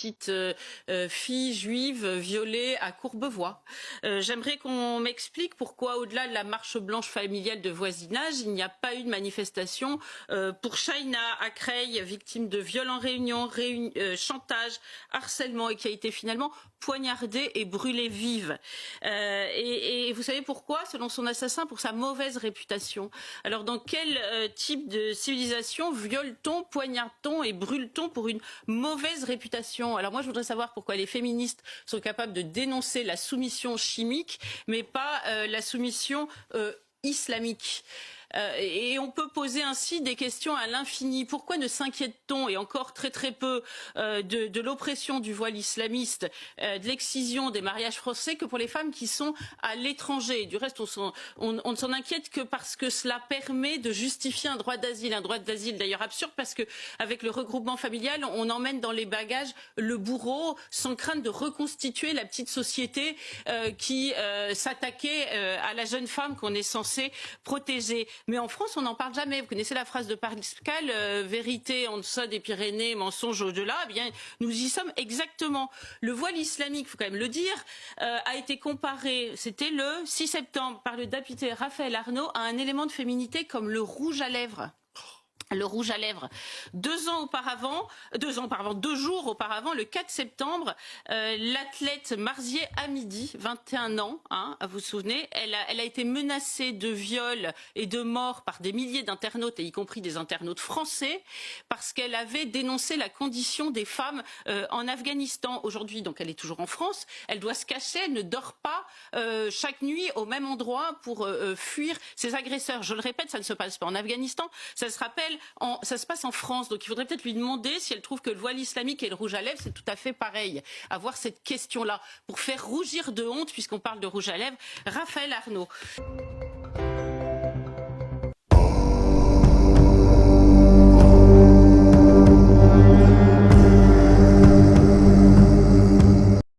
petite fille juive violée à Courbevoie. J'aimerais qu'on m'explique pourquoi, au-delà de la marche blanche familiale de voisinage, il n'y a pas eu de manifestation pour Shaina à Creil, victime de viol en réunion, chantage, harcèlement, et qui a été finalement poignardée et brûlée vive. Et vous savez pourquoi? Selon son assassin, pour sa mauvaise réputation. Alors dans quel type de civilisation viole-t-on, poignarde-t-on et brûle-t-on pour une mauvaise réputation? Alors moi je voudrais savoir pourquoi les féministes sont capables de dénoncer la soumission chimique mais pas la soumission islamique. Et on peut poser ainsi des questions à l'infini. Pourquoi ne s'inquiète-t-on, et encore très peu, de l'oppression du voile islamiste, de l'excision des mariages forcés que pour les femmes qui sont à l'étranger? Du reste, on ne s'en inquiète que parce que cela permet de justifier un droit d'asile d'ailleurs absurde, parce que avec le regroupement familial, on emmène dans les bagages le bourreau sans crainte de reconstituer la petite société qui s'attaquait à la jeune femme qu'on est censé protéger. Mais en France, on n'en parle jamais. Vous connaissez la phrase de Pascal, vérité en deçà des Pyrénées, mensonge au-delà. Eh bien, nous y sommes exactement. Le voile islamique, il faut quand même le dire, a été comparé, c'était le 6 septembre, par le député Raphaël Arnaud, à un élément de féminité comme le rouge à lèvres. Le rouge à lèvres. 2 jours auparavant, le 4 septembre, l'athlète Marzieh Hamidi, 21 ans, vous vous souvenez, elle a été menacée de viol et de mort par des milliers d'internautes, et y compris des internautes français, parce qu'elle avait dénoncé la condition des femmes en Afghanistan. Aujourd'hui, donc, elle est toujours en France. Elle doit se cacher, elle ne dort pas chaque nuit au même endroit pour fuir ses agresseurs. Je le répète, ça ne se passe pas en Afghanistan, ça se passe en France. Donc il faudrait peut-être lui demander si elle trouve que le voile islamique et le rouge à lèvres, c'est tout à fait pareil. Avoir cette question-là pour faire rougir de honte, puisqu'on parle de rouge à lèvres, Raphaël Arnaud.